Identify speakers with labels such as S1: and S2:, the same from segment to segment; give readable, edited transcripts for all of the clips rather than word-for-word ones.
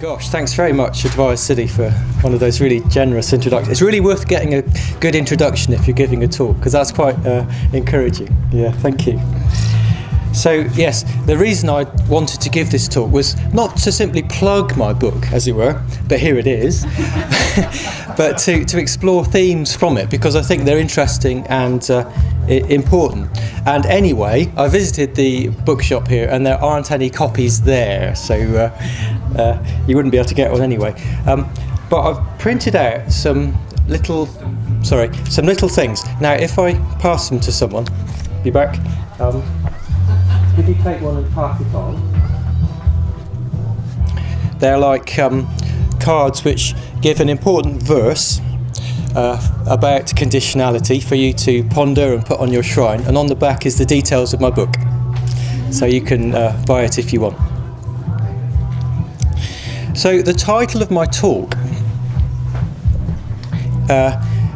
S1: Gosh, thanks very much, Advice City, for one of those really generous introductions. It's really worth getting a good introduction if you're giving a talk, because that's quite encouraging. Yeah, thank you. So, yes, the reason I wanted to give this talk was not to simply plug my book, as it were, but here it is, but to explore themes from it, because I think they're interesting and important. And anyway, I visited the bookshop here and there aren't any copies there, so you wouldn't be able to get one anyway. But I've printed out some little things. Now, if I pass them to someone, be back. Could you take one and pass it on? They're like cards which give an important verse about conditionality for you to ponder and put on your shrine, and on the back is the details of my book, so you can buy it if you want. So the title of my talk,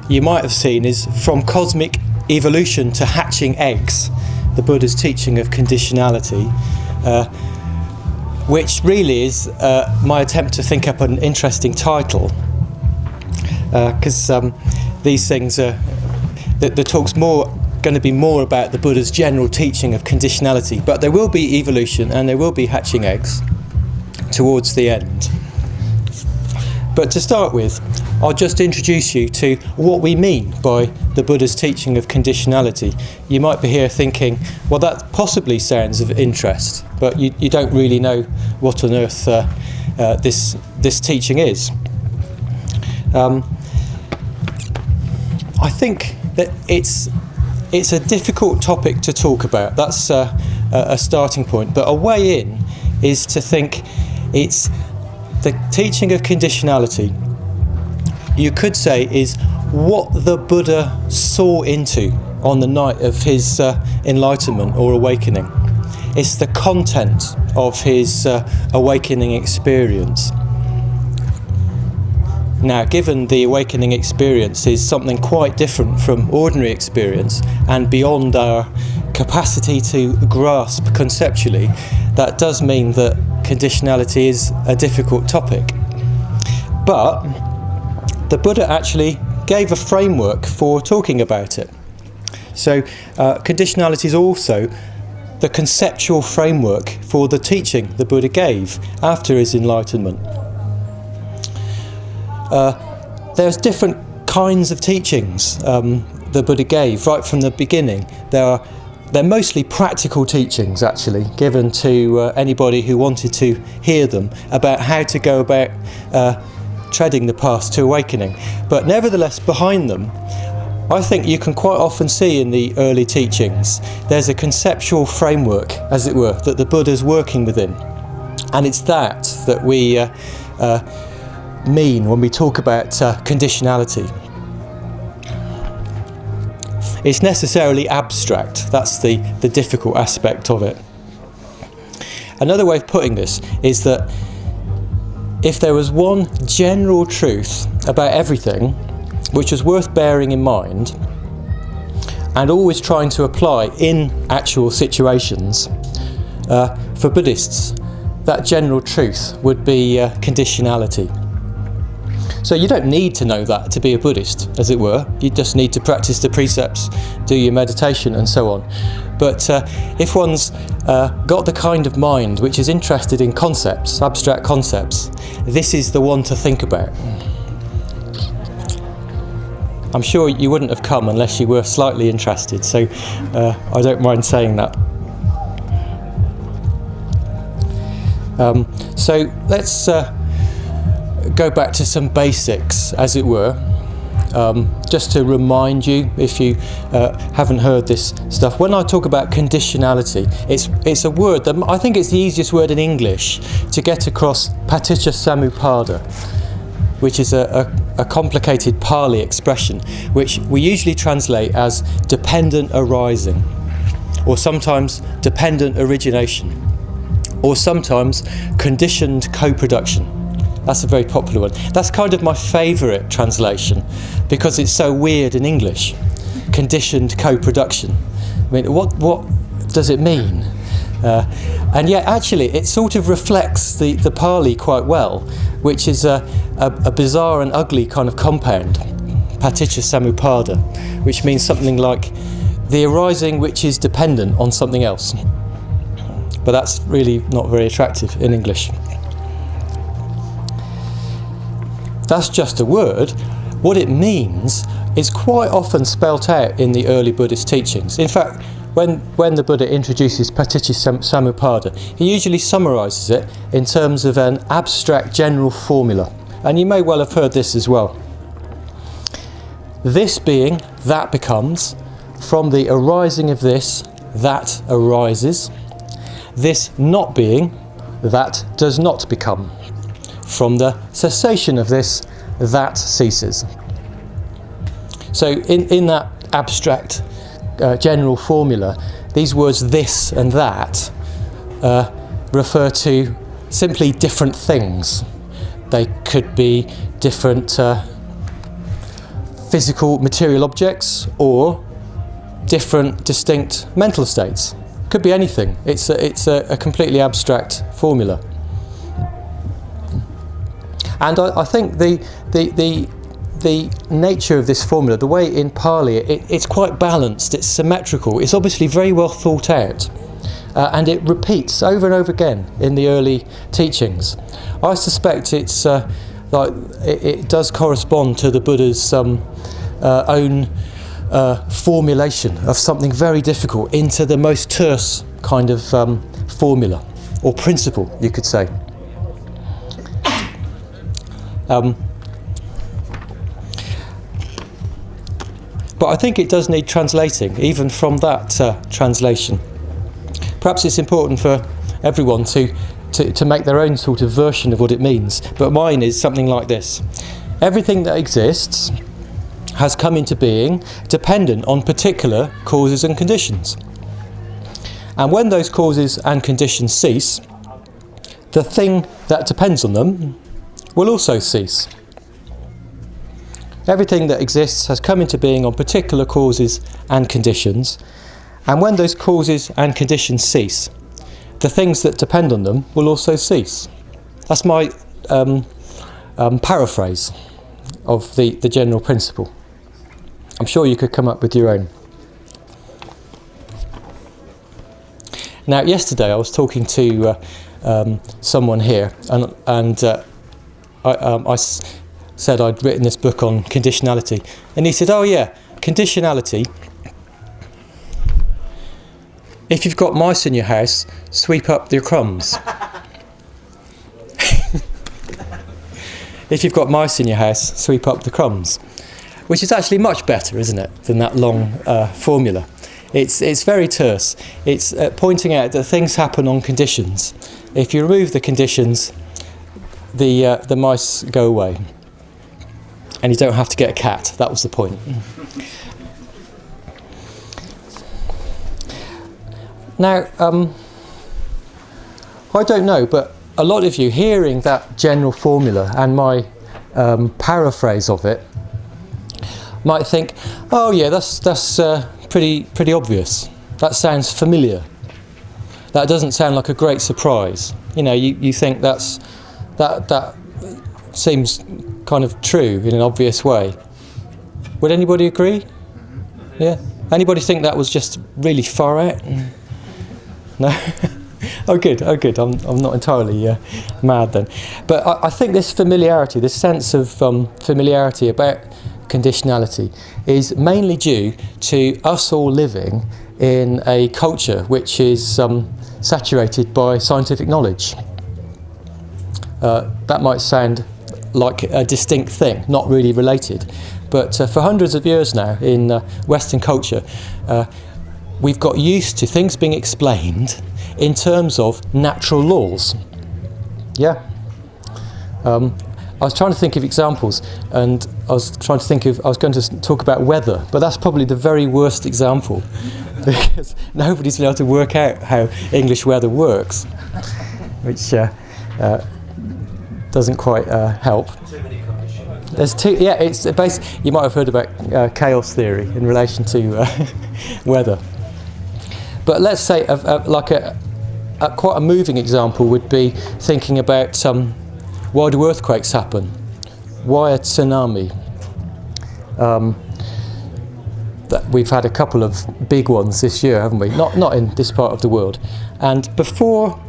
S1: you might have seen, is From Cosmic Evolution to Hatching Eggs, the Buddha's teaching of conditionality, which really is my attempt to think up an interesting title, because these things are, the talk's going to be more about the Buddha's general teaching of conditionality, but there will be evolution and there will be hatching eggs towards the end. But to start with, I'll just introduce you to what we mean by the Buddha's teaching of conditionality. You might be here thinking, well, that possibly sounds of interest, but you don't really know what on earth this teaching is. I think that it's a difficult topic to talk about. That's a starting point. But a way in is to think it's the teaching of conditionality, you could say, is what the Buddha saw into on the night of his enlightenment or awakening. It's the content of his awakening experience. Now, given the awakening experience is something quite different from ordinary experience and beyond our capacity to grasp conceptually, that does mean that conditionality is a difficult topic. But the Buddha actually gave a framework for talking about it. So conditionality is also the conceptual framework for the teaching the Buddha gave after his enlightenment. There's different kinds of teachings the Buddha gave right from the beginning. They're mostly practical teachings, actually, given to anybody who wanted to hear them about how to go about treading the path to awakening. But nevertheless, behind them, I think you can quite often see in the early teachings, there's a conceptual framework, as it were, that the Buddha's working within. And it's that we mean when we talk about conditionality. It's necessarily abstract. That's the difficult aspect of it. Another way of putting this is that if there was one general truth about everything which was worth bearing in mind and always trying to apply in actual situations, for Buddhists, that general truth would be conditionality. So you don't need to know that to be a Buddhist, as it were. You just need to practice the precepts, do your meditation and so on. But if one's got the kind of mind which is interested in concepts, abstract concepts, this is the one to think about. I'm sure you wouldn't have come unless you were slightly interested, so I don't mind saying that. So let's go back to some basics, as it were, just to remind you, if you haven't heard this stuff. When I talk about conditionality, it's a word that I think it's the easiest word in English to get across paticca samuppada, which is a complicated Pali expression, which we usually translate as dependent arising, or sometimes dependent origination, or sometimes conditioned co-production. That's a very popular one. That's kind of my favourite translation because it's so weird in English. Conditioned co-production. I mean, what does it mean? And yet actually it sort of reflects the Pali quite well, which is a bizarre and ugly kind of compound, paticca samuppada, which means something like the arising which is dependent on something else. But that's really not very attractive in English. That's just a word. What it means is quite often spelt out in the early Buddhist teachings. In fact, when the Buddha introduces paticca samuppada, he usually summarises it in terms of an abstract general formula. And you may well have heard this as well. This being, that becomes, from the arising of this, that arises. This not being, that does not become. From the cessation of this, that ceases. So in that abstract general formula, these words this and that refer to simply different things. They could be different physical material objects or different distinct mental states. Could be anything. It's a completely abstract formula. And I think the nature of this formula, the way in Pali, it's quite balanced, it's symmetrical, it's obviously very well thought out, and it repeats over and over again in the early teachings. I suspect it's like it does correspond to the Buddha's own formulation of something very difficult into the most terse kind of formula, or principle, you could say. But I think it does need translating, even from that translation. Perhaps it's important for everyone to make their own sort of version of what it means. But mine is something like this. Everything that exists has come into being dependent on particular causes and conditions. And when those causes and conditions cease, the thing that depends on them will also cease. Everything that exists has come into being on particular causes and conditions, and when those causes and conditions cease, the things that depend on them will also cease. That's my paraphrase of the general principle. I'm sure you could come up with your own. Now, yesterday I was talking to someone here, and I said I'd written this book on conditionality, and he said, "Oh yeah, conditionality. If you've got mice in your house, sweep up your crumbs." If you've got mice in your house, sweep up the crumbs, which is actually much better, isn't it, than that long formula. It's very terse. It's pointing out that things happen on conditions. If you remove the conditions, the mice go away, and you don't have to get a cat. That was the point. Now, I don't know, but a lot of you hearing that general formula and my paraphrase of it might think, "Oh yeah, that's pretty obvious. That sounds familiar. That doesn't sound like a great surprise." You know, you think that seems kind of true in an obvious way. Would anybody agree? Yeah. Anybody think that was just really far out? No. Oh good. I'm not entirely mad then. But I think this familiarity, this sense of familiarity about conditionality, is mainly due to us all living in a culture which is saturated by scientific knowledge. That might sound like a distinct thing, not really related, but for hundreds of years now in Western culture, we've got used to things being explained in terms of natural laws. Yeah. I was trying to think of examples, and I was going to talk about weather, but that's probably the very worst example, because nobody's been able to work out how English weather works, which doesn't quite help.
S2: Too many conditions.
S1: There's two. Yeah, it's basically, you might have heard about chaos theory in relation to weather. But let's say quite a moving example would be thinking about why do earthquakes happen? Why a tsunami? That we've had a couple of big ones this year, haven't we? Not in this part of the world. And before,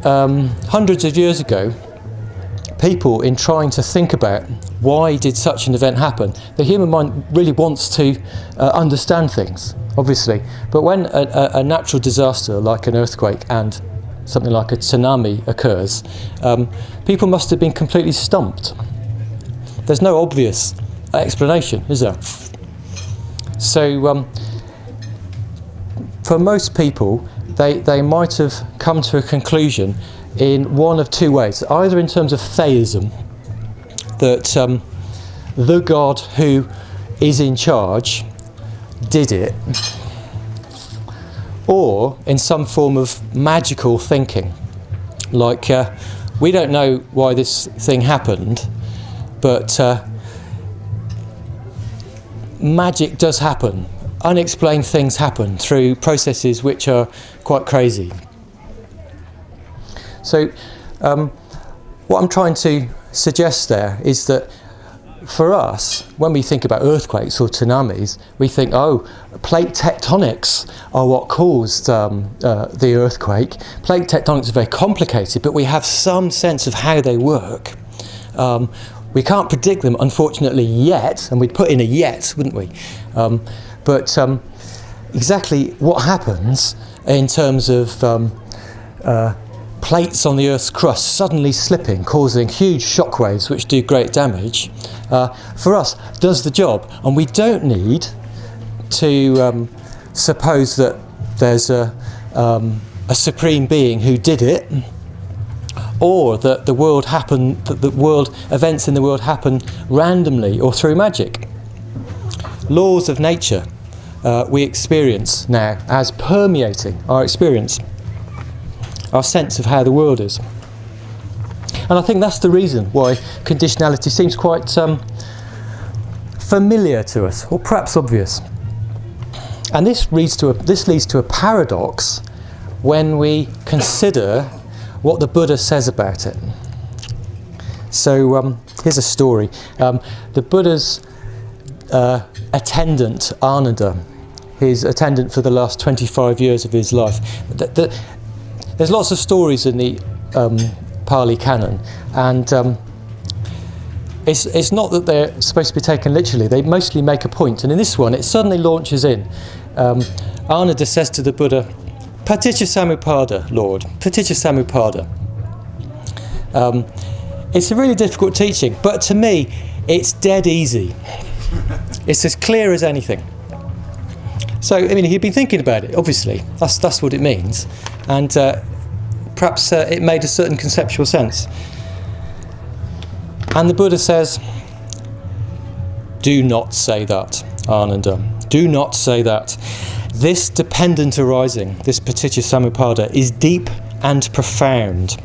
S1: hundreds of years ago, people, in trying to think about why did such an event happen, the human mind really wants to understand things, obviously. But when a natural disaster like an earthquake and something like a tsunami occurs, people must have been completely stumped. There's no obvious explanation, is there? So for most people, they might have come to a conclusion in one of two ways. Either in terms of theism, that the God who is in charge did it, or in some form of magical thinking, like we don't know why this thing happened, but magic does happen. Unexplained things happen through processes which are quite crazy. So what I'm trying to suggest there is that for us, when we think about earthquakes or tsunamis, we think, oh, plate tectonics are what caused the earthquake. Plate tectonics are very complicated, but we have some sense of how they work. We can't predict them, unfortunately, yet, and we'd put in a yet, wouldn't we? But exactly what happens in terms of plates on the Earth's crust suddenly slipping, causing huge shockwaves which do great damage, for us does the job. And we don't need to suppose that there's a supreme being who did it, or that the world events in the world happen randomly or through magic. Laws of nature we experience now as permeating our experience, our sense of how the world is. And I think that's the reason why conditionality seems quite familiar to us, or perhaps obvious. And this leads to a paradox when we consider what the Buddha says about it. So here's a story. The Buddha's attendant, Ananda, his attendant for the last 25 years of his life. There's lots of stories in the Pali Canon, and it's not that they're supposed to be taken literally. They mostly make a point, and in this one it suddenly launches in. Ananda says to the Buddha, "Paticca samuppada, Lord, paticca samuppada." It's a really difficult teaching, but to me it's dead easy. It's as clear as anything. So, I mean, he'd been thinking about it, obviously. That's what it means. And perhaps it made a certain conceptual sense. And the Buddha says, "Do not say that, Ananda. Do not say that. This dependent arising, this paticca samuppada, is deep and profound.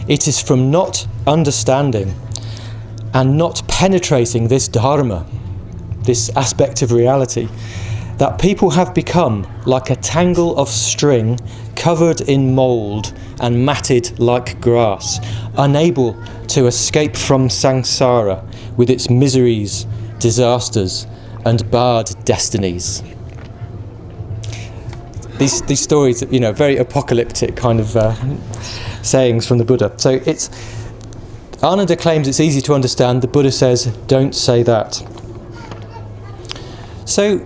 S1: It is from not understanding and not penetrating this dharma, this aspect of reality, that people have become like a tangle of string covered in mould and matted like grass, unable to escape from samsara with its miseries, disasters and barred destinies." These stories, very apocalyptic kind of sayings from the Buddha. So Ananda claims it's easy to understand. The Buddha says, don't say that. So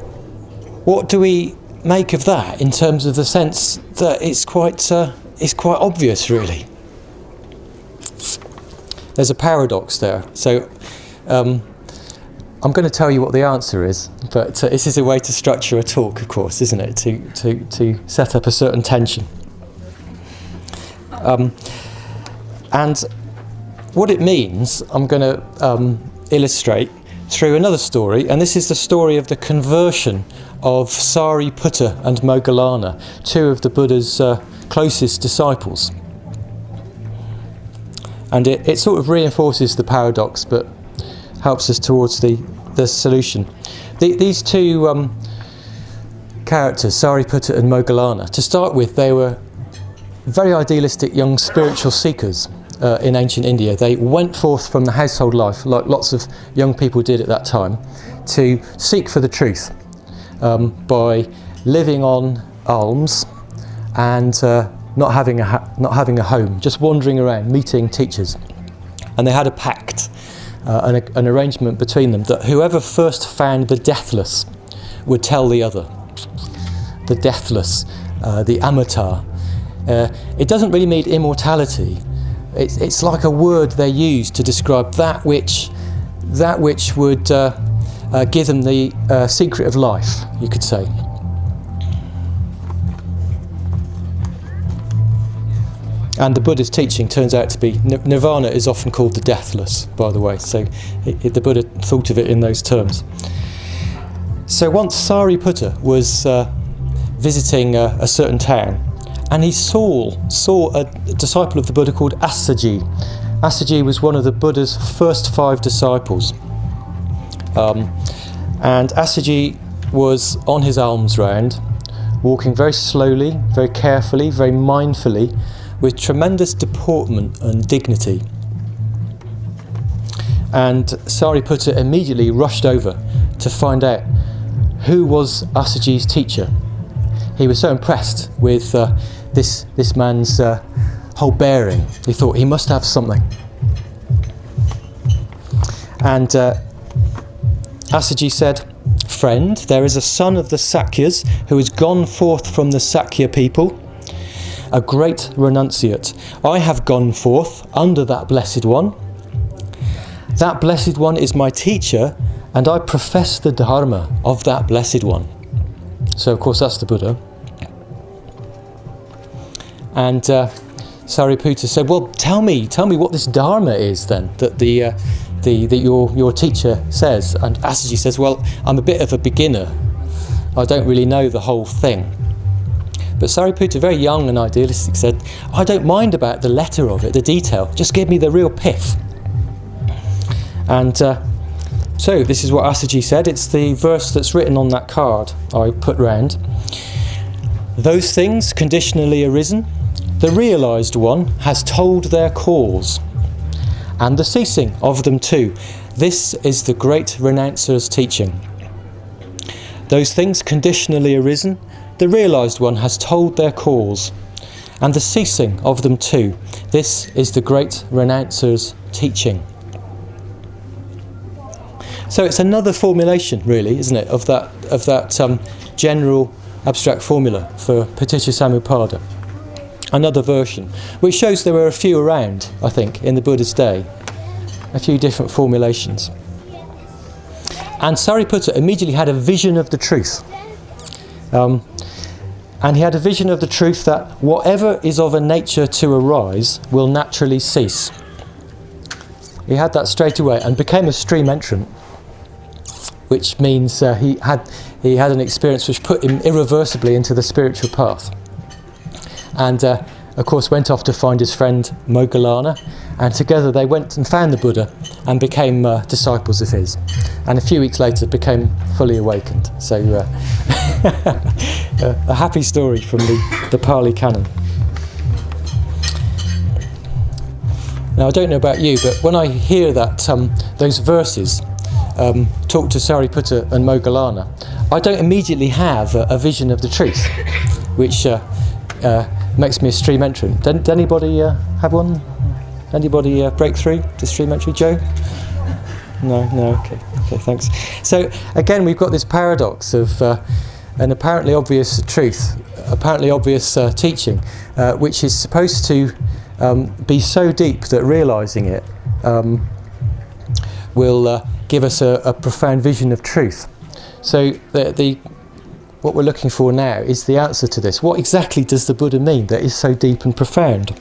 S1: what do we make of that in terms of the sense that it's quite obvious, really? There's a paradox there. So I'm going to tell you what the answer is, but this is a way to structure a talk, of course, isn't it? To set up a certain tension. And what it means, I'm going to illustrate through another story, and this is the story of the conversion of Sariputta and Moggallana, two of the Buddha's closest disciples. And it sort of reinforces the paradox, but helps us towards the solution. These two characters, Sariputta and Moggallana, to start with, they were very idealistic young spiritual seekers in ancient India. They went forth from the household life, like lots of young people did at that time, to seek for the truth by living on alms and not having a home, just wandering around, meeting teachers. And they had a pact, an arrangement between them, that whoever first found the deathless would tell the other. The deathless, the amatar. It doesn't really mean immortality. It's like a word they use to describe that which would give them the secret of life, you could say. And the Buddha's teaching turns out to be, nirvana is often called the deathless, by the way, so the Buddha thought of it in those terms. So once Sariputta was visiting a certain town, and he saw a disciple of the Buddha called Assaji. Assaji was one of the Buddha's first 5 disciples. And Assaji was on his alms round, walking very slowly, very carefully, very mindfully, with tremendous deportment and dignity. And Sariputta immediately rushed over to find out who was Assaji's teacher. He was so impressed with this man's whole bearing. He thought he must have something. And Assaji said, "Friend, there is a son of the Sakyas who has gone forth from the Sakya people, a great renunciate. I have gone forth under that blessed one. That blessed one is my teacher, and I profess the Dharma of that blessed one." So of course that's the Buddha. And Sariputta said, "Well, tell me what this Dharma is then, that your teacher says." And Assaji says, "Well, I'm a bit of a beginner. I don't really know the whole thing." But Sariputta, very young and idealistic, said, "I don't mind about the letter of it, the detail. Just give me the real pith." And so this is what Assaji said. It's the verse that's written on that card I put round. "Those things conditionally arisen, the realised one has told their cause, and the ceasing of them too. This is the great renouncer's teaching. Those things conditionally arisen, the realised one has told their cause, and the ceasing of them too. This is the great renouncer's teaching." So it's another formulation, really, isn't it, of that general abstract formula for Paticca-samuppada. Another version, which shows there were a few around, I think, in the Buddha's day. A few different formulations. And Sariputta immediately had a vision of the truth. And he had a vision of the truth that whatever is of a nature to arise will naturally cease. He had that straight away and became a stream entrant, which means he had an experience which put him irreversibly into the spiritual path. And of course went off to find his friend Moggallana, and together they went and found the Buddha and became disciples of his, and a few weeks later became fully awakened. So a happy story from the Pali Canon. Now I don't know about you, but when I hear that those verses talk to Sariputta and Moggallana, I don't immediately have a vision of the truth, which makes me a stream entrant. Did anybody have one? Anybody break through to stream entry? Joe? No, okay, thanks. So again, we've got this paradox of an apparently obvious truth, apparently obvious teaching, which is supposed to be so deep that realising it will give us a profound vision of truth. So what we're looking for now is the answer to this. What exactly does the Buddha mean that is so deep and profound?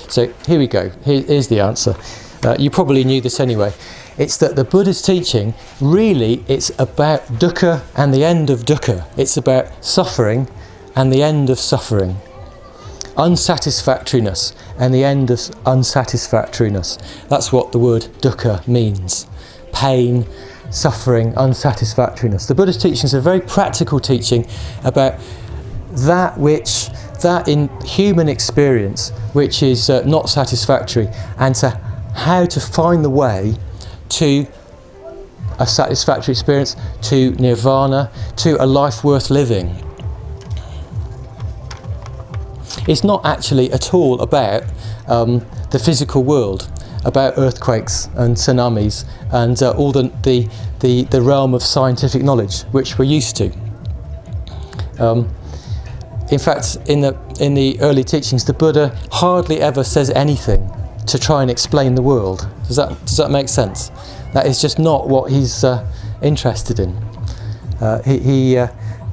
S1: So here we go. Here's the answer. You probably knew this anyway. It's that the Buddha's teaching, really, it's about dukkha and the end of dukkha. It's about suffering and the end of suffering. Unsatisfactoriness and the end of unsatisfactoriness. That's what the word dukkha means. Pain, suffering, unsatisfactoriness. The Buddha's teaching is a very practical teaching about that which that in human experience which is not satisfactory, and to how to find the way to a satisfactory experience, to nirvana, to a life worth living. It's not actually at all about the physical world, about earthquakes and tsunamis and all the realm of scientific knowledge which we're used to. In fact, in the early teachings, the Buddha hardly ever says anything to try and explain the world. Does that make sense? That is just not what he's interested in. He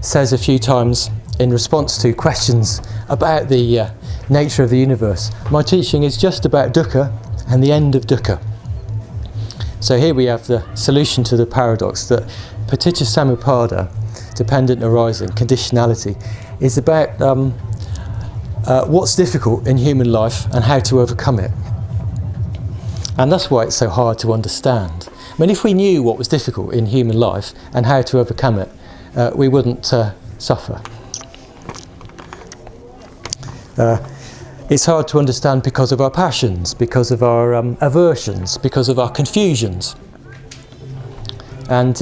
S1: says a few times in response to questions about the nature of the universe, my teaching is just about dukkha and the end of dukkha. So here we have the solution to the paradox that paticca samuppada, dependent arising, conditionality, is about what's difficult in human life and how to overcome it. And that's why it's so hard to understand. I mean, if we knew what was difficult in human life and how to overcome it, we wouldn't suffer. It's hard to understand because of our passions, because of our aversions, because of our confusions. And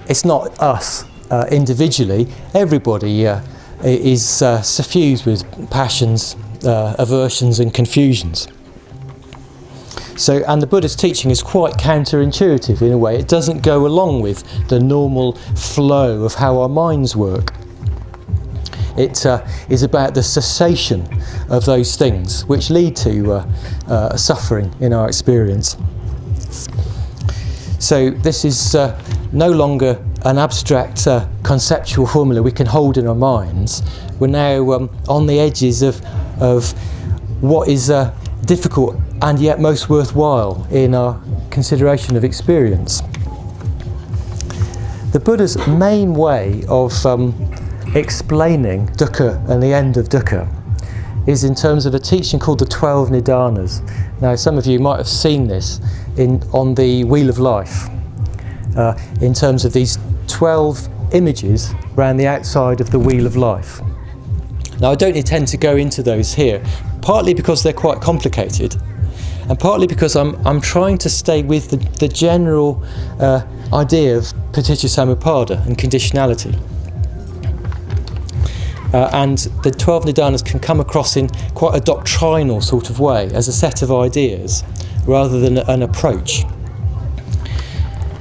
S1: it's not us individually. Everybody is suffused with passions, aversions and confusions. So, and the Buddha's teaching is quite counterintuitive in a way. It doesn't go along with the normal flow of how our minds work. It is about the cessation of those things which lead to suffering in our experience. So this is no longer an abstract conceptual formula we can hold in our minds. We're now on the edges of what is difficult and yet most worthwhile in our consideration of experience. The Buddha's main way of explaining dukkha and the end of dukkha is in terms of a teaching called the 12 Nidanas. Now, some of you might have seen this on the Wheel of Life, in terms of these 12 images around the outside of the Wheel of Life. Now, I don't intend to go into those here, partly because they're quite complicated, and partly because I'm trying to stay with the general idea of paticca samuppada and conditionality. And the 12 Nidanas can come across in quite a doctrinal sort of way, as a set of ideas, rather than an approach.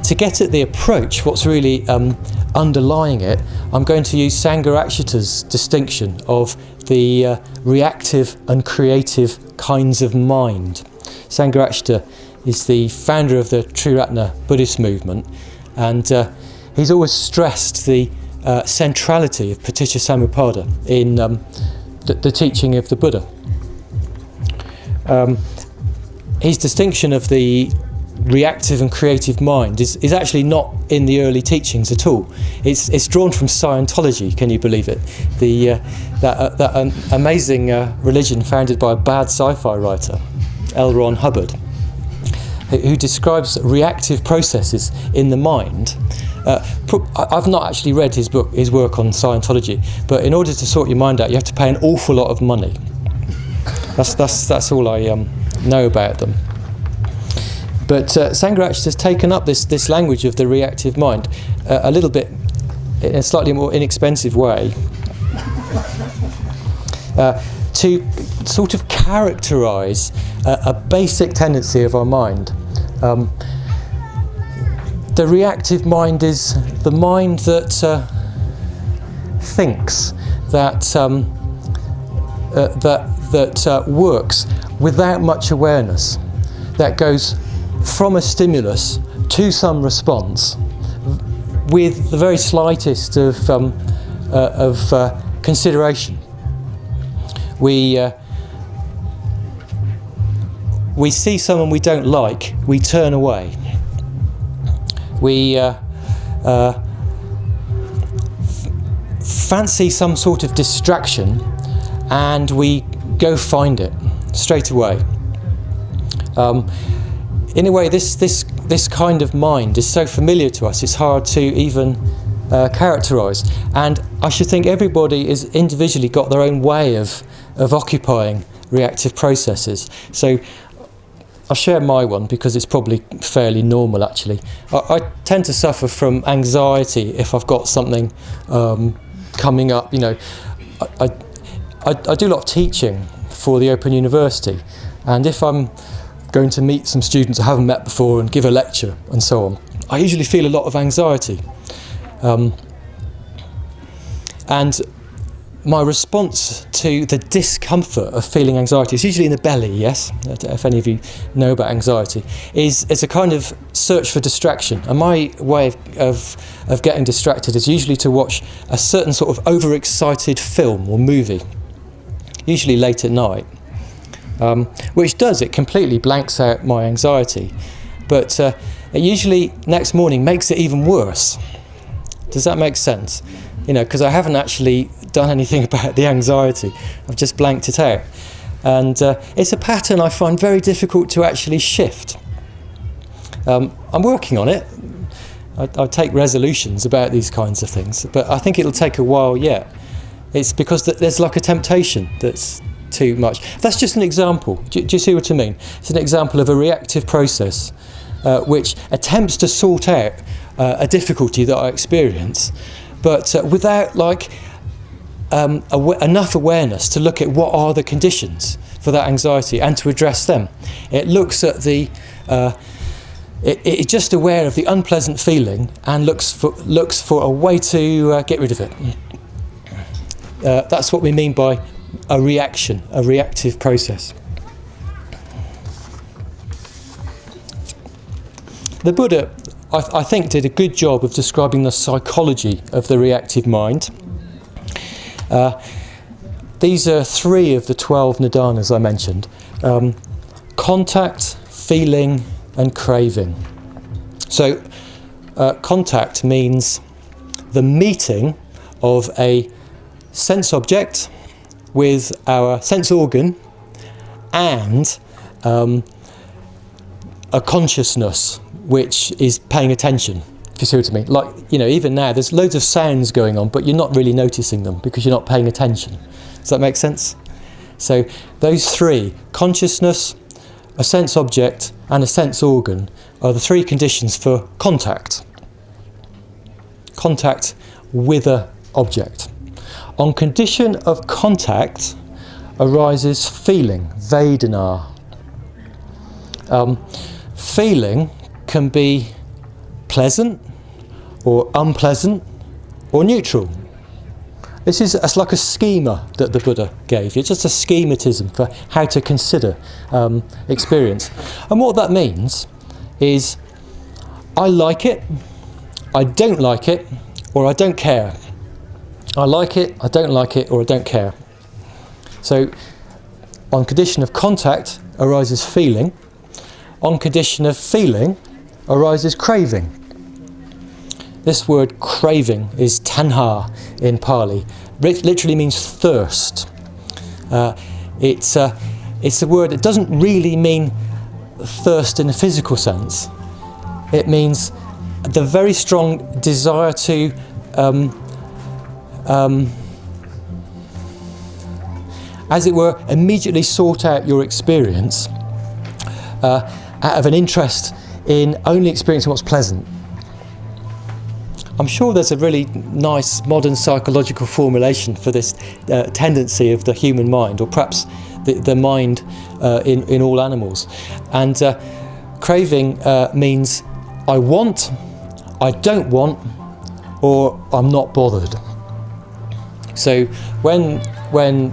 S1: To get at the approach, what's really underlying it, I'm going to use Sangharakshita's distinction of the reactive and creative kinds of mind. Sangharakshita is the founder of the Triratna Buddhist movement, and he's always stressed the centrality of paticca samuppada in the teaching of the Buddha. His distinction of the reactive and creative mind is actually not in the early teachings at all. It's drawn from Scientology, can you believe it? That amazing religion founded by a bad sci-fi writer, L. Ron Hubbard, who describes reactive processes in the mind. I've not actually read his work on Scientology, but in order to sort your mind out, you have to pay an awful lot of money. That's all I know about them. But Sangharakshita has taken up this language of the reactive mind a little bit in a slightly more inexpensive way to sort of characterise a basic tendency of our mind. The reactive mind is the mind that thinks, that works without much awareness, that goes from a stimulus to some response with the very slightest of consideration. We see someone we don't like, we turn away. We fancy some sort of distraction and we go find it straight away. In a way, this kind of mind is so familiar to us, it's hard to even characterised. And I should think everybody is individually got their own way of occupying reactive processes. So I'll share my one because it's probably fairly normal actually. I tend to suffer from anxiety if I've got something coming up. You know, I do a lot of teaching for the Open University, and if I'm going to meet some students I haven't met before and give a lecture and so on, I usually feel a lot of anxiety. And my response to the discomfort of feeling anxiety, it's usually in the belly, yes, if any of you know about anxiety, is a kind of search for distraction. And my way of getting distracted is usually to watch a certain sort of overexcited film or movie, usually late at night, which it completely blanks out my anxiety. But it usually next morning makes it even worse. Does that make sense? You know, because I haven't actually done anything about the anxiety. I've just blanked it out. And it's a pattern I find very difficult to actually shift. I'm working on it. I take resolutions about these kinds of things, but I think it'll take a while yet. It's because there's like a temptation that's too much. That's just an example. Do you see what I mean? It's an example of a reactive process which attempts to sort out a difficulty that I experience, but without enough awareness to look at what are the conditions for that anxiety and to address them. It looks at it's just aware of the unpleasant feeling and looks for a way to get rid of it. That's what we mean by a reaction, a reactive process. The Buddha, I think, did a good job of describing the psychology of the reactive mind. These are 3 of the 12 nidanas I mentioned. Contact, feeling and craving. So contact means the meeting of a sense object with our sense organ and a consciousness which is paying attention, if you see what I mean. Like, you know, even now there's loads of sounds going on, but you're not really noticing them because you're not paying attention. Does that make sense? So those 3, consciousness, a sense object and a sense organ, are the 3 conditions for contact. Contact with an object. On condition of contact arises feeling, Vedana. Feeling can be pleasant or unpleasant or neutral. It's like a schema that the Buddha gave you. It's just a schematism for how to consider experience. And what that means is I like it, I don't like it, or I don't care. I like it, I don't like it, or I don't care. So on condition of contact arises feeling. On condition of feeling arises craving. This word craving is tanha in Pali. It literally means thirst. It's a word that doesn't really mean thirst in a physical sense. It means the very strong desire to as it were, immediately sort out your experience out of an interest in only experiencing what's pleasant. I'm sure there's a really nice modern psychological formulation for this tendency of the human mind, or perhaps the mind in all animals. And craving means I want, I don't want, or I'm not bothered. So when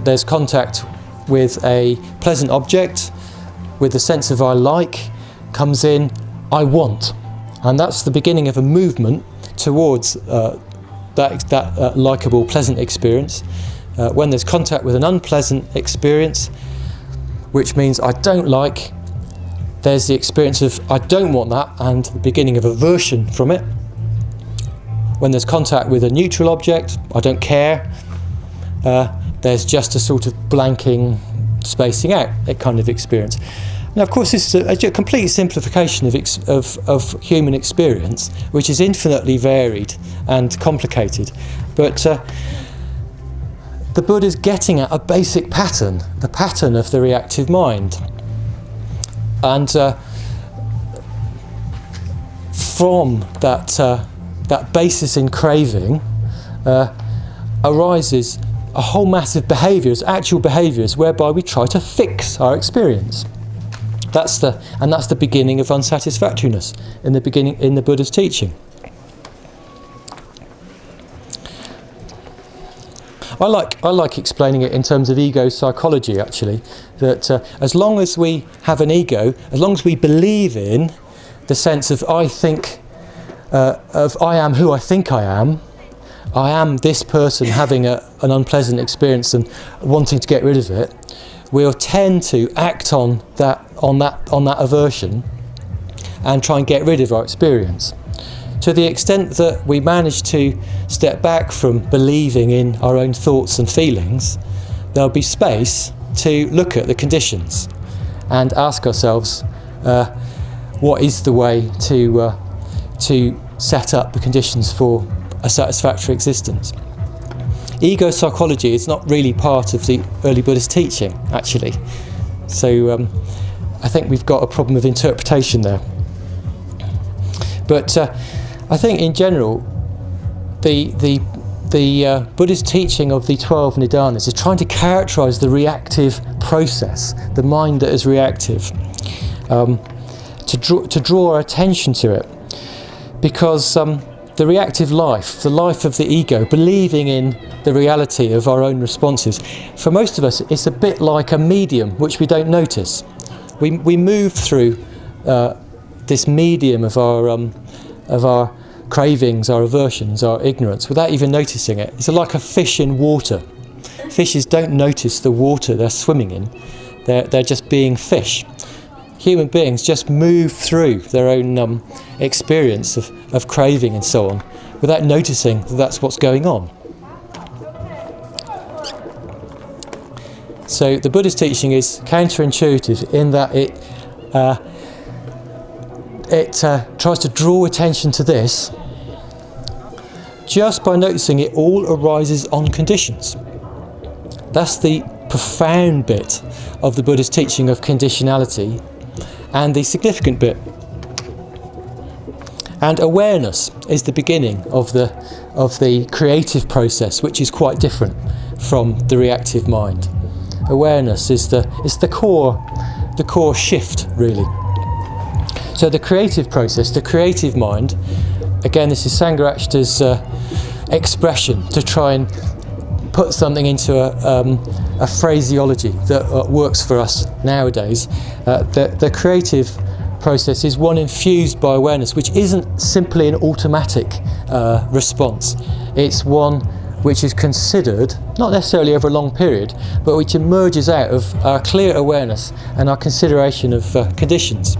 S1: there's contact with a pleasant object, with the sense of I like, comes in I want. And that's the beginning of a movement towards that likeable, pleasant experience. When there's contact with an unpleasant experience, which means I don't like, there's the experience of I don't want that and the beginning of aversion from it. When there's contact with a neutral object, I don't care, there's just a sort of blanking, spacing out, that kind of experience. Now, of course, this is a complete simplification of human experience, which is infinitely varied and complicated. But the Buddha's getting at a basic pattern, the pattern of the reactive mind. And from that basis in craving arises a whole mass of behaviours, actual behaviours, whereby we try to fix our experience. That's the beginning of unsatisfactoriness in the Buddha's teaching. I like explaining it in terms of ego psychology, actually, that as long as we have an ego, as long as we believe in the sense of I am who I think I am this person having an unpleasant experience and wanting to get rid of it, we'll tend to act on that aversion and try and get rid of our experience. To the extent that we manage to step back from believing in our own thoughts and feelings, there'll be space to look at the conditions and ask ourselves what is the way to set up the conditions for a satisfactory existence. Ego psychology is not really part of the early Buddhist teaching, actually. So I think we've got a problem of interpretation there. But I think in general, the Buddhist teaching of the 12 nidanas is trying to characterise the reactive process, the mind that is reactive, to draw our attention to it. Because the reactive life, the life of the ego, believing in the reality of our own responses, for most of us it's a bit like a medium which we don't notice. We move through this medium of our cravings, our aversions, our ignorance, without even noticing it. It's like a fish in water. Fishes don't notice the water they're swimming in. They're just being fish. Human beings just move through their own experience of craving and so on without noticing that that's what's going on. So the Buddhist teaching is counterintuitive in that it tries to draw attention to this just by noticing it all arises on conditions. That's the profound bit of the Buddhist teaching of conditionality, and the significant bit. And awareness is the beginning of the creative process, which is quite different from the reactive mind. Awareness is the core shift, really. So the creative process, the creative mind, again, this is Sangharakshita's expression to try and put something into a phraseology that works for us nowadays. The creative process is one infused by awareness, which isn't simply an automatic response. It's one which is considered, not necessarily over a long period, but which emerges out of our clear awareness and our consideration of conditions.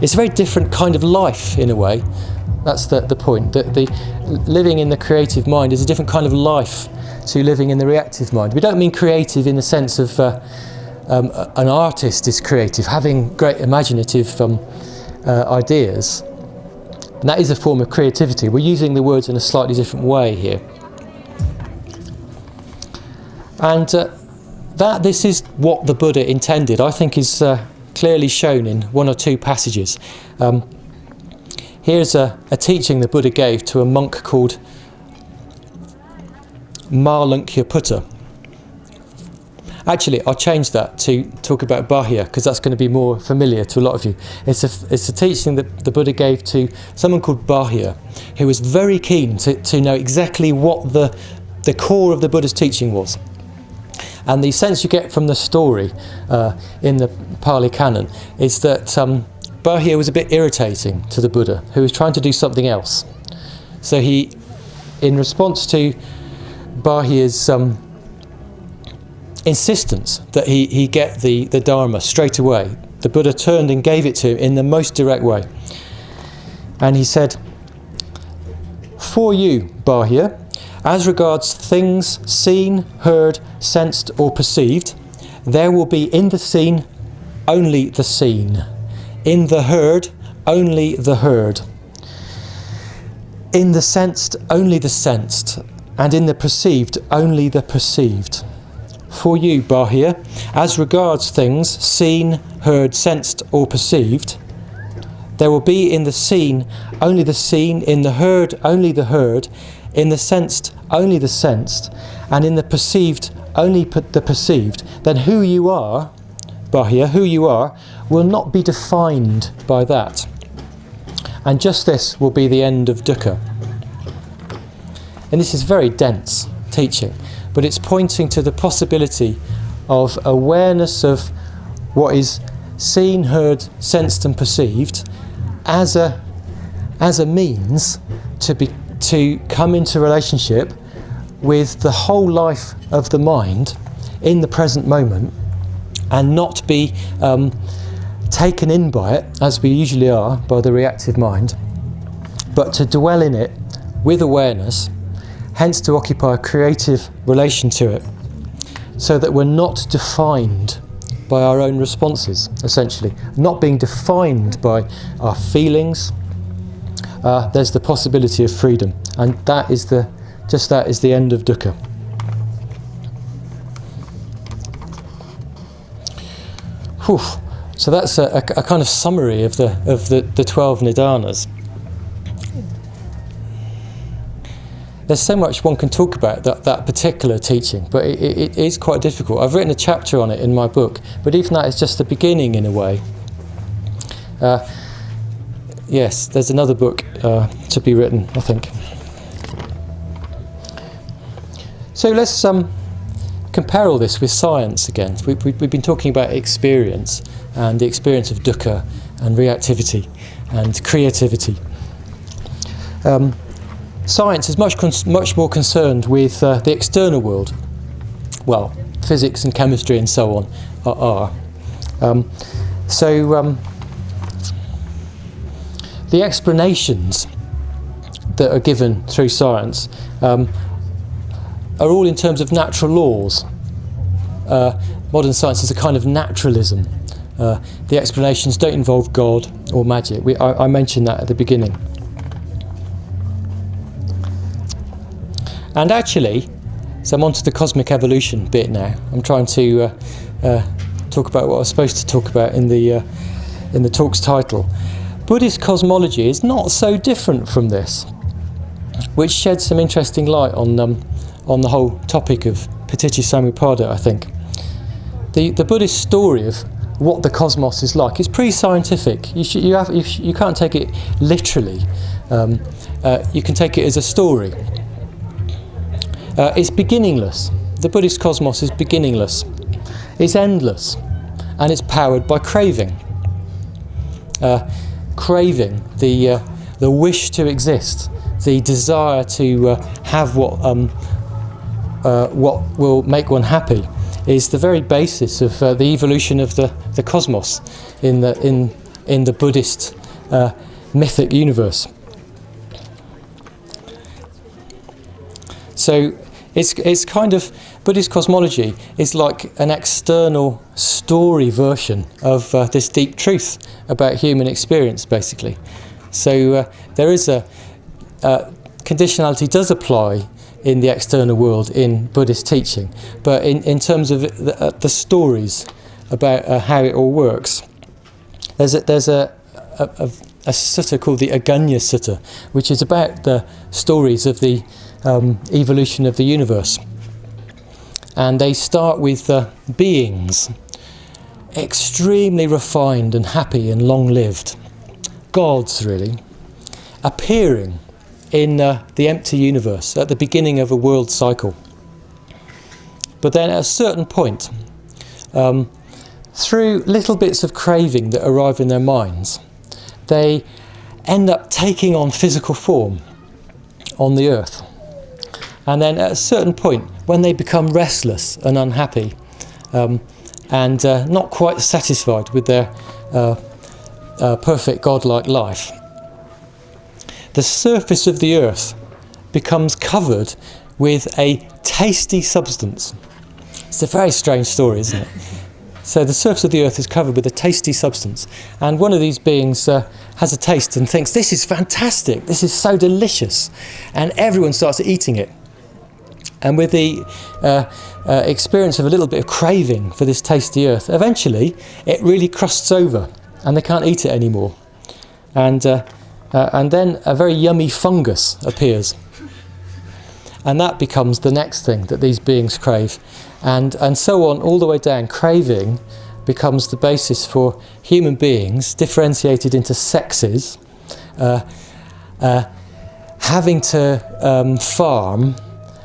S1: It's a very different kind of life, in a way. That's the point. That the living in the creative mind is a different kind of life to living in the reactive mind. We don't mean creative in the sense of an artist is creative, having great imaginative ideas. And that is a form of creativity. We're using the words in a slightly different way here. And this is what the Buddha intended, I think, is clearly shown in one or two passages. Here's a teaching the Buddha gave to a monk called Marlankyaputta. Actually, I'll change that to talk about Bahya, because that's going to be more familiar to a lot of you. It's a teaching that the Buddha gave to someone called Bahya, who was very keen to know exactly what the core of the Buddha's teaching was. And the sense you get from the story in the Pali Canon is that Bahya was a bit irritating to the Buddha, who was trying to do something else. So he, in response to Bahya's insistence that he get the Dharma straight away, the Buddha turned and gave it to him in the most direct way. And he said, "For you, Bahya, as regards things seen, heard, sensed or perceived, there will be in the seen only the seen. In the heard, only the heard. In the sensed, only the sensed. And in the perceived, only the perceived. For you, Bahia, as regards things seen, heard, sensed or perceived, there will be in the seen, only the seen, in the heard, only the heard, in the sensed, only the sensed, and in the perceived, only the perceived. Then who you are, Bahia, who you are, will not be defined by that. And just this will be the end of dukkha. And this is very dense teaching, but it's pointing to the possibility of awareness of what is seen, heard, sensed and perceived as a means to come into relationship with the whole life of the mind in the present moment, and not be taken in by it, as we usually are, by the reactive mind, but to dwell in it with awareness, hence to occupy a creative relation to it, so that we're not defined by our own responses, essentially. Not being defined by our feelings, there's the possibility of freedom, and that is the end of dukkha. Whew. So that's a kind of summary of the 12 nidanas. There's so much one can talk about that particular teaching, but it is quite difficult. I've written a chapter on it in my book, but even that is just the beginning in a way. Yes, there's another book to be written, I think. So let's compare all this with science again. We've been talking about experience, and the experience of dukkha and reactivity and creativity. Science is much more concerned with the external world. Well, physics and chemistry and so on are. The explanations that are given through science are all in terms of natural laws. Modern science is a kind of naturalism. The explanations don't involve God or magic. I mentioned that at the beginning. And actually, so I'm on to the cosmic evolution bit now. I'm trying to talk about what I was supposed to talk about in the talk's title. Buddhist cosmology is not so different from this, which sheds some interesting light on the whole topic of Paticca-Samuppada, I think. The Buddhist story of what the cosmos is like is pre-scientific. You can't take it literally. You can take it as a story. It's beginningless. The Buddhist cosmos is beginningless. It's endless, and it's powered by craving. Craving, the wish to exist, the desire to have what will make one happy, is the very basis of the evolution of the cosmos in the Buddhist mythic universe. So it's kind of, Buddhist cosmology is like an external story version of this deep truth about human experience, basically. So there is conditionality does apply in the external world in Buddhist teaching, but in terms of the stories about how it all works, there's a sutta called the Aganya Sutta, which is about the stories of the evolution of the universe. And they start with beings, extremely refined and happy and long-lived, gods really, appearing in the empty universe at the beginning of a world cycle. But then at a certain point, through little bits of craving that arrive in their minds, they end up taking on physical form on the earth. And then at a certain point, when they become restless and unhappy, and not quite satisfied with their perfect godlike life, the surface of the earth becomes covered with a tasty substance. It's a very strange story, isn't it? So the surface of the earth is covered with a tasty substance, and one of these beings has a taste and thinks, this is fantastic, this is so delicious, and everyone starts eating it. And with the experience of a little bit of craving for this tasty earth, eventually it really crusts over and they can't eat it anymore. And then a very yummy fungus appears. And that becomes the next thing that these beings crave. And so on all the way down. Craving becomes the basis for human beings differentiated into sexes, having to farm,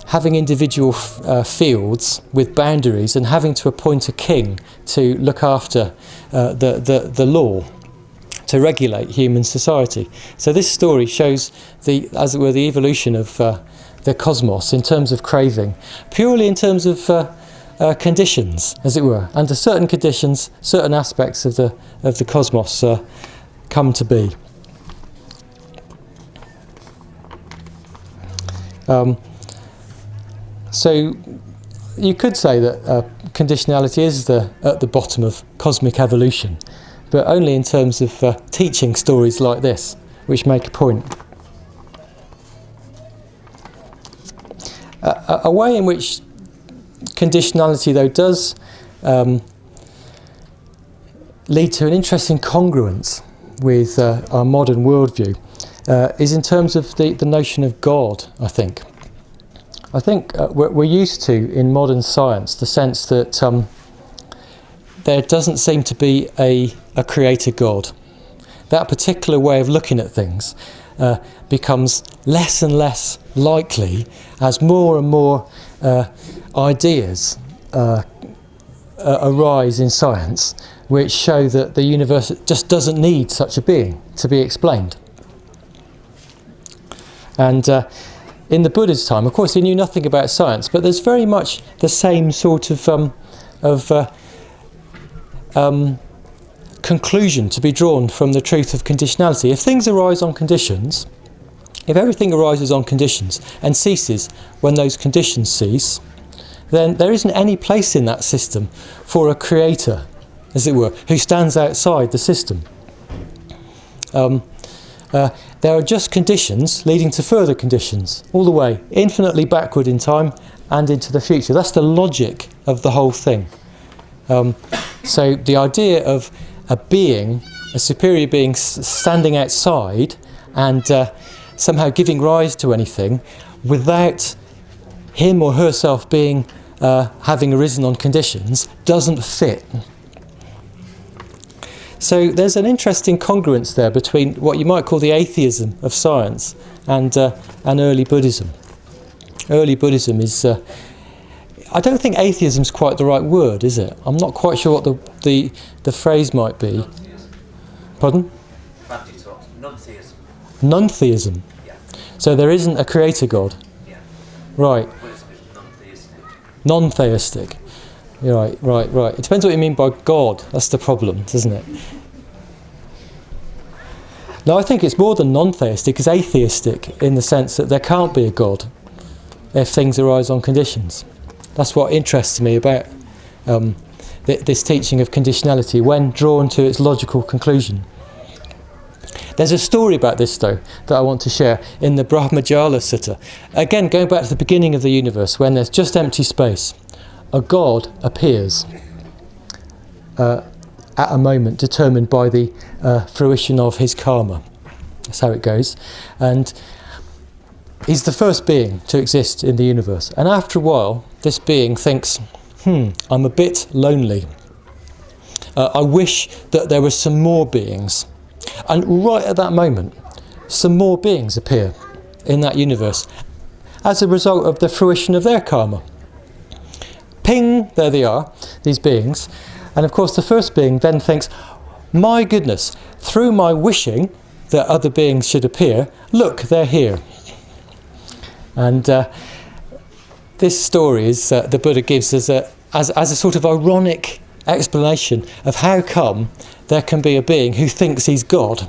S1: having individual fields with boundaries, and having to appoint a king to look after the law, to regulate human society. So this story shows as it were, the evolution of the cosmos in terms of craving, purely in terms of conditions, as it were. Under certain conditions, certain aspects of the cosmos come to be. So you could say that conditionality is at the bottom of cosmic evolution, but only in terms of teaching stories like this, which make a point. A way in which conditionality, though, does lead to an interesting congruence with our modern worldview is in terms of the notion of God, I think. I think we're used to, in modern science, the sense that there doesn't seem to be a creator God. That particular way of looking at things becomes less and less likely as more and more ideas arise in science which show that the universe just doesn't need such a being to be explained. And in the Buddha's time, of course, he knew nothing about science, but there's very much the same sort of conclusion to be drawn from the truth of conditionality. If things arise on conditions, if everything arises on conditions and ceases when those conditions cease, then there isn't any place in that system for a creator, as it were, who stands outside the system. There are just conditions leading to further conditions, all the way, infinitely backward in time and into the future. That's the logic of the whole thing. So the idea of a being, a superior being standing outside and somehow giving rise to anything without him or herself being having arisen on conditions doesn't fit. So there's an interesting congruence there between what you might call the atheism of science and early Buddhism. Early Buddhism is... I don't think atheism is quite the right word, is it? I'm not quite sure what the phrase might be.
S2: Non-theism.
S1: Pardon?
S2: Non-theism.
S1: Non-theism.
S2: Yeah.
S1: So there isn't a creator God.
S2: Yeah.
S1: Right.
S2: Buddhism is non-theistic.
S1: Non-theistic. Right. It depends what you mean by God. That's the problem, doesn't it? No, I think it's more than non-theistic. It's atheistic in the sense that there can't be a God if things arise on conditions. That's what interests me about this teaching of conditionality when drawn to its logical conclusion. There's a story about this, though, that I want to share in the Brahmajala Sutta. Again, going back to the beginning of the universe, when there's just empty space, a God appears at a moment determined by the fruition of his karma. That's how it goes. And he's the first being to exist in the universe. And after a while, this being thinks, I'm a bit lonely. I wish that there were some more beings. And right at that moment, some more beings appear in that universe as a result of the fruition of their karma. Ping, there they are, these beings. And of course the first being then thinks, my goodness, through my wishing that other beings should appear, look, they're here. And this story is the Buddha gives as a sort of ironic explanation of how come there can be a being who thinks he's God,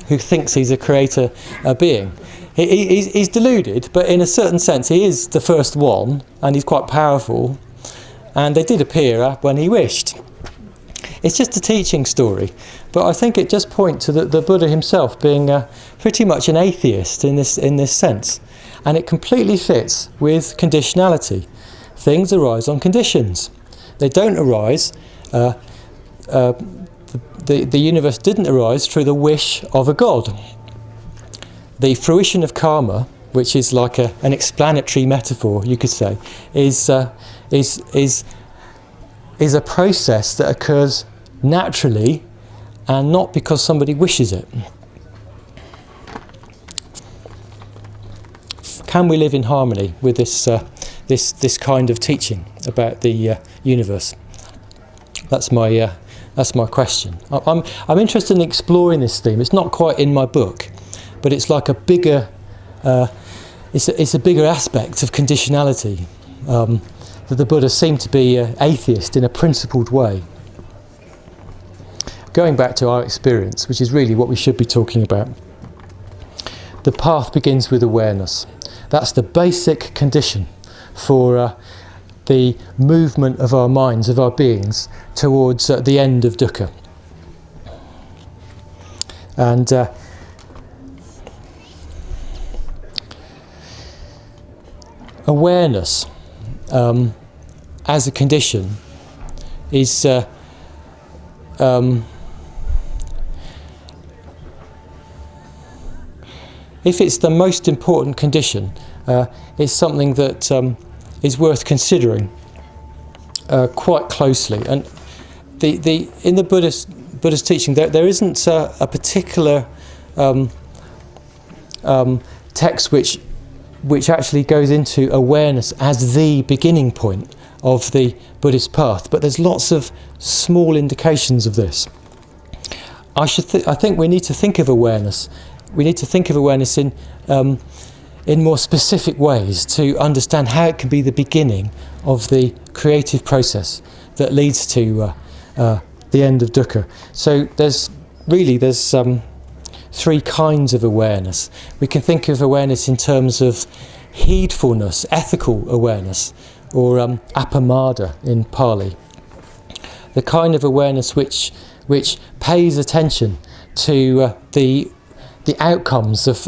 S1: who thinks he's a creator being. He's deluded, but in a certain sense he is the first one, and he's quite powerful, and they did appear when he wished. it's just a teaching story, but I think it just points to the Buddha himself being pretty much an atheist in this sense, and it completely fits with conditionality. Things arise on conditions. They don't arise. The universe didn't arise through the wish of a god. The fruition of karma, which is like an explanatory metaphor, you could say, is a process that occurs naturally and not because somebody wishes it. Can we live in harmony with this kind of teaching about the universe? That's my question. I'm interested in exploring this theme. It's not quite in my book, but it's like a bigger it's a bigger aspect of conditionality, that the Buddha seemed to be atheist in a principled way. Going back to our experience, which is really what we should be talking about, the path begins with awareness. That's the basic condition for the movement of our minds, of our beings, towards the end of dukkha. And awareness as a condition is if it's the most important condition, it's something that is worth considering quite closely. And in the Buddha's teaching, there isn't a particular text which actually goes into awareness as the beginning point of the Buddhist path, but there's lots of small indications of this. I think we need to think of awareness. We need to think of awareness in more specific ways to understand how it can be the beginning of the creative process that leads to the end of dukkha. So there's three kinds of awareness. We can think of awareness in terms of heedfulness, ethical awareness, or apamada in Pali. The kind of awareness which pays attention to the outcomes of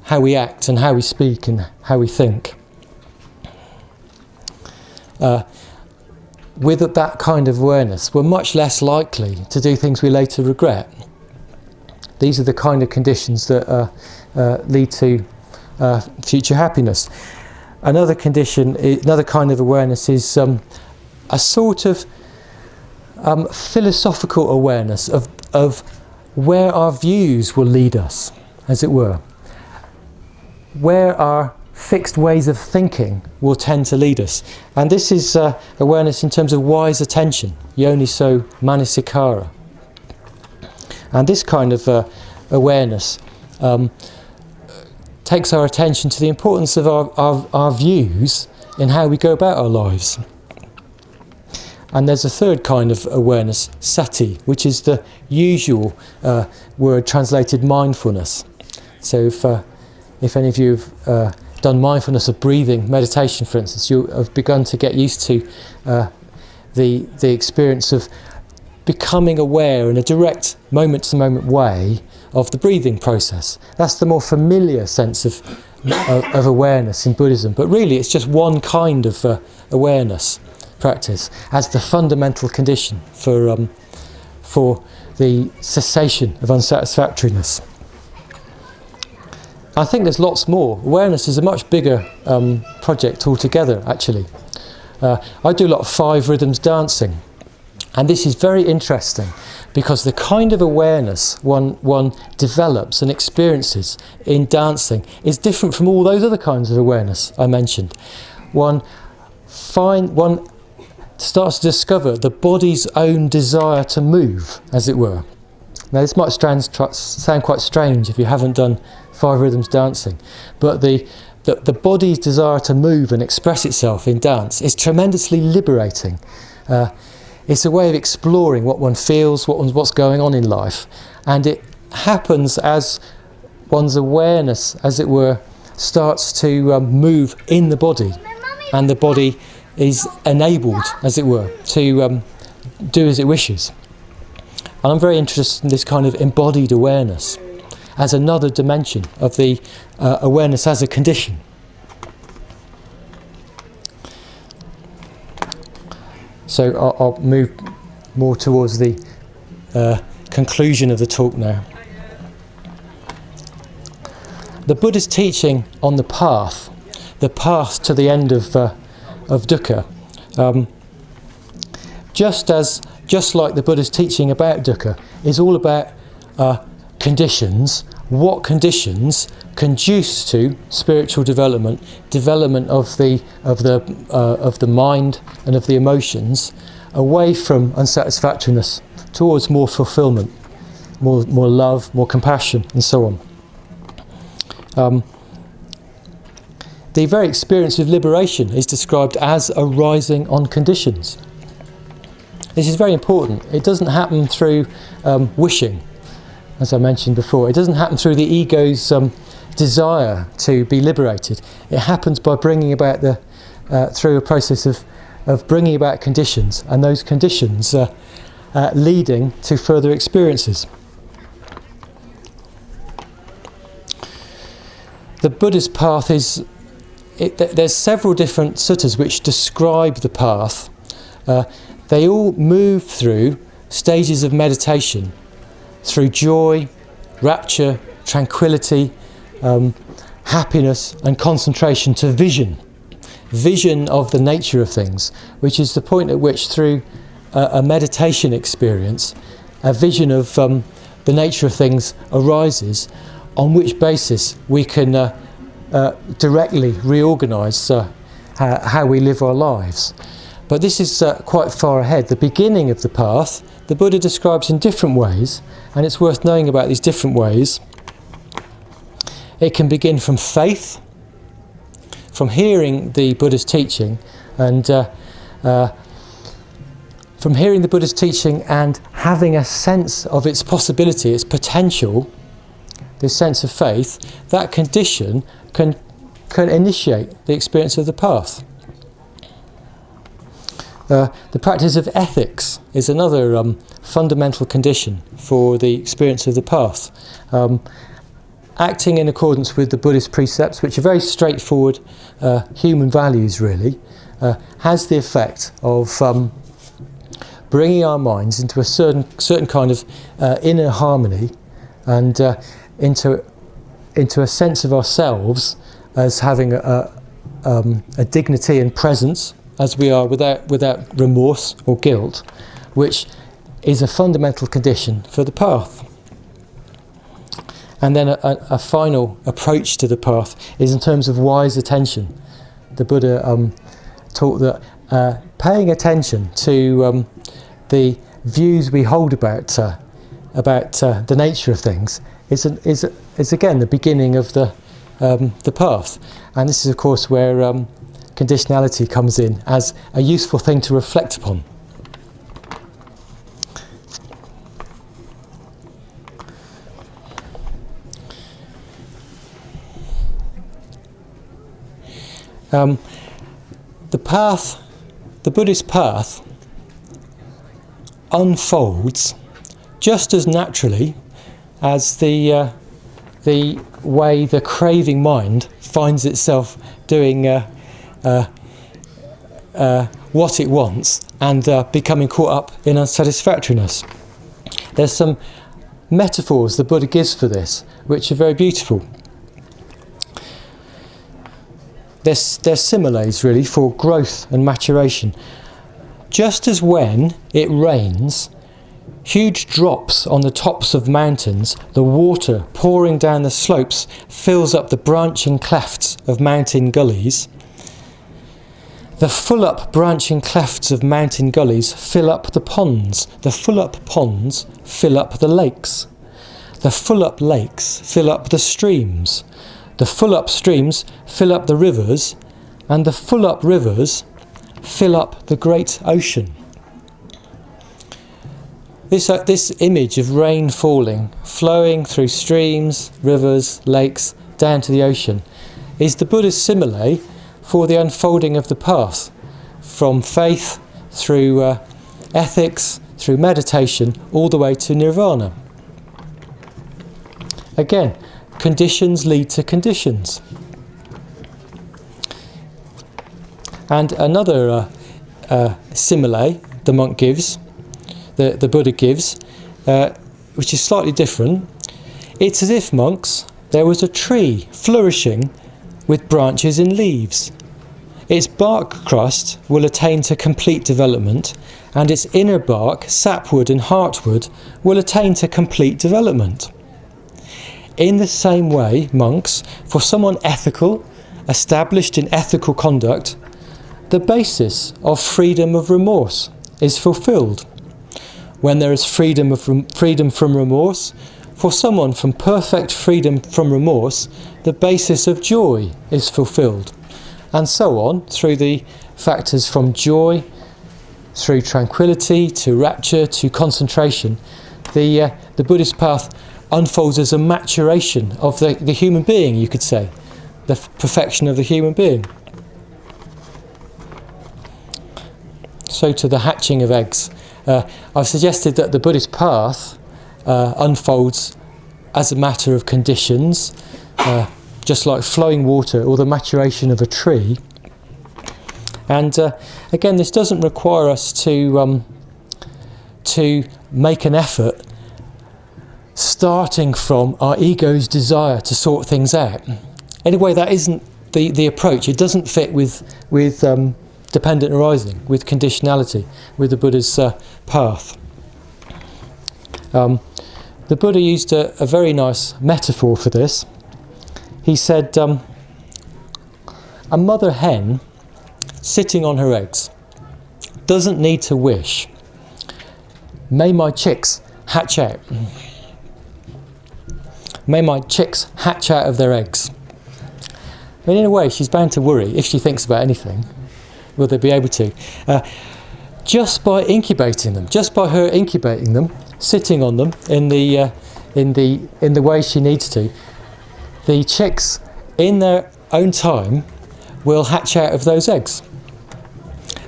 S1: how we act and how we speak and how we think. With that kind of awareness, we're much less likely to do things we later regret. These are the kind of conditions that lead to future happiness. Another kind of awareness is a sort of philosophical awareness of where our views will lead us, as it were. Where our fixed ways of thinking will tend to lead us. And this is awareness in terms of wise attention, yoniso manasikara. And this kind of awareness takes our attention to the importance of our views in how we go about our lives. And there's a third kind of awareness, sati, which is the usual word translated mindfulness. So if any of you have done mindfulness of breathing meditation, for instance, you have begun to get used to the experience of becoming aware in a direct moment-to-moment way of the breathing process. That's the more familiar sense of awareness in Buddhism, but really it's just one kind of awareness practice as the fundamental condition for the cessation of unsatisfactoriness. I think there's lots more. Awareness is a much bigger project altogether, actually. I do a lot of 5 rhythms dancing, and this is very interesting because the kind of awareness one develops and experiences in dancing is different from all those other kinds of awareness I mentioned. One starts to discover the body's own desire to move, as it were. Now this might sound quite strange if you haven't done 5 rhythms dancing, but the body's desire to move and express itself in dance is tremendously liberating. It's a way of exploring what one feels, what's going on in life, and it happens as one's awareness, as it were, starts to move in the body, and the body is enabled, as it were, to do as it wishes. And I'm very interested in this kind of embodied awareness as another dimension of the awareness as a condition. So I'll move more towards the conclusion of the talk now. The Buddha's teaching on the path to the end of dukkha, just like the Buddha's teaching about dukkha, is all about conditions. What conditions conduce to spiritual development of the mind and of the emotions, away from unsatisfactoriness towards more fulfillment, more love, more compassion, and so on. The very experience of liberation is described as arising on conditions. This is very important. It doesn't happen through wishing, as I mentioned before. It doesn't happen through the ego's desire to be liberated. It happens by bringing about through a process of bringing about conditions, and those conditions leading to further experiences. The Buddha's path there's several different suttas which describe the path. They all move through stages of meditation, through joy, rapture, tranquility, happiness and concentration, to vision of the nature of things, which is the point at which, through a meditation experience, a vision of the nature of things arises, on which basis we can directly reorganise how we live our lives. But this is quite far ahead. The beginning of the path, the Buddha describes in different ways, and it's worth knowing about these different ways. It can begin from faith, from hearing the Buddha's teaching, and from hearing the Buddha's teaching and having a sense of its possibility, its potential, this sense of faith. That condition can initiate the experience of the path. The practice of ethics is another fundamental condition for the experience of the path. Acting in accordance with the Buddhist precepts, which are very straightforward human values really, has the effect of bringing our minds into a certain kind of inner harmony, and into a sense of ourselves as having a dignity and presence, as we are, without remorse or guilt, which is a fundamental condition for the path. And then a final approach to the path is in terms of wise attention. The Buddha taught that paying attention to the views we hold about the nature of things is again the beginning of the path. And this is of course where conditionality comes in as a useful thing to reflect upon. The Buddhist path unfolds just as naturally as the way the craving mind finds itself doing what it wants and becoming caught up in unsatisfactoriness. There's some metaphors the Buddha gives for this which are very beautiful. They're similes really for growth and maturation. Just as when it rains, huge drops on the tops of mountains, the water pouring down the slopes fills up the branching clefts of mountain gullies. The full-up branching clefts of mountain gullies fill up the ponds. The full-up ponds fill up the lakes. The full-up lakes fill up the streams. The full-up streams fill up the rivers, and the full-up rivers fill up the great ocean. This image of rain falling, flowing through streams, rivers, lakes, down to the ocean, is the Buddha's simile for the unfolding of the path, from faith through ethics, through meditation all the way to nirvana. Again, conditions lead to conditions. And another simile the monk gives, the Buddha gives, which is slightly different. It's as if, monks, there was a tree flourishing with branches and leaves. Its bark crust will attain to complete development, and its inner bark, sapwood and heartwood, will attain to complete development. In the same way, monks, for someone ethical, established in ethical conduct, the basis of freedom of remorse is fulfilled. When there is freedom from remorse, for someone from perfect freedom from remorse, the basis of joy is fulfilled. And so on, through the factors from joy, through tranquility, to rapture, to concentration. The Buddhist path unfolds as a maturation of the human being, you could say. The perfection of the human being. So to the hatching of eggs. I've suggested that the Buddhist path unfolds as a matter of conditions, just like flowing water or the maturation of a tree. And again, this doesn't require us to make an effort starting from our ego's desire to sort things out. Anyway, that isn't the approach. It doesn't fit with dependent arising, with conditionality, with the Buddha's path. The Buddha used a very nice metaphor for this. He said, a mother hen sitting on her eggs doesn't need to wish, may my chicks hatch out. May my chicks hatch out of their eggs. And in a way, she's bound to worry if she thinks about anything. Will they be able to? Just by incubating them, just by her incubating them, sitting on them in the way she needs to, the chicks, in their own time, will hatch out of those eggs.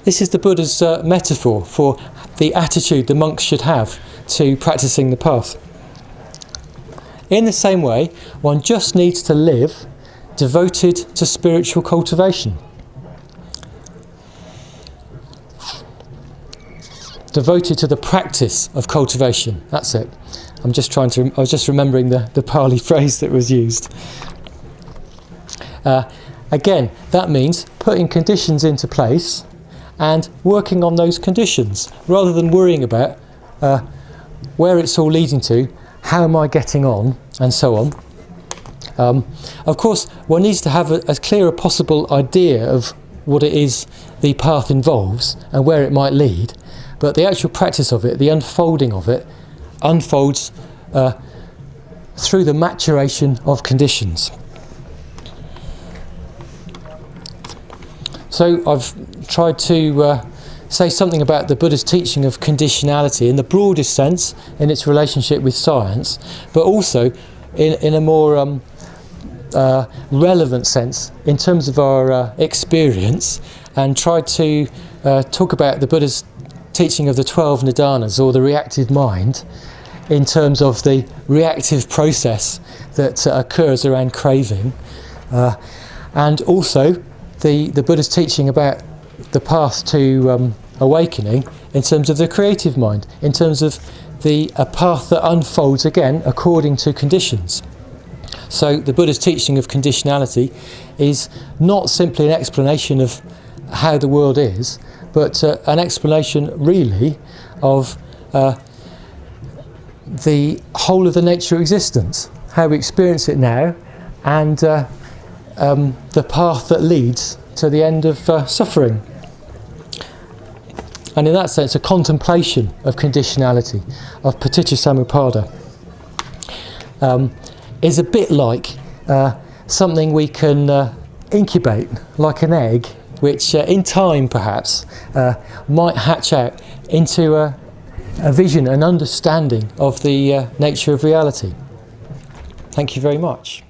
S1: This is the Buddha's metaphor for the attitude the monks should have to practicing the path. In the same way, one just needs to live devoted to spiritual cultivation. Devoted to the practice of cultivation. That's it. I was just remembering the Pali phrase that was used. Again, that means putting conditions into place and working on those conditions, rather than worrying about where it's all leading to, how am I getting on, and so on. Of course, one needs to have as clear a possible idea of what it is the path involves and where it might lead. But the actual practice of it, the unfolding of it, unfolds through the maturation of conditions. So I've tried to say something about the Buddha's teaching of conditionality in the broadest sense, in its relationship with science, but also in a more relevant sense in terms of our experience, and tried to talk about the Buddha's teaching of the 12 nidanas, or the reactive mind, in terms of the reactive process that occurs around craving, and also the Buddha's teaching about the path to awakening in terms of the creative mind, in terms of a path that unfolds again according to conditions. So the Buddha's teaching of conditionality is not simply an explanation of how the world is, but an explanation really of the whole of the nature of existence, how we experience it now, and the path that leads to the end of suffering. And in that sense, a contemplation of conditionality, of paticca samuppada, is a bit like something we can incubate, like an egg, which in time perhaps might hatch out into a vision, an understanding of the nature of reality. Thank you very much.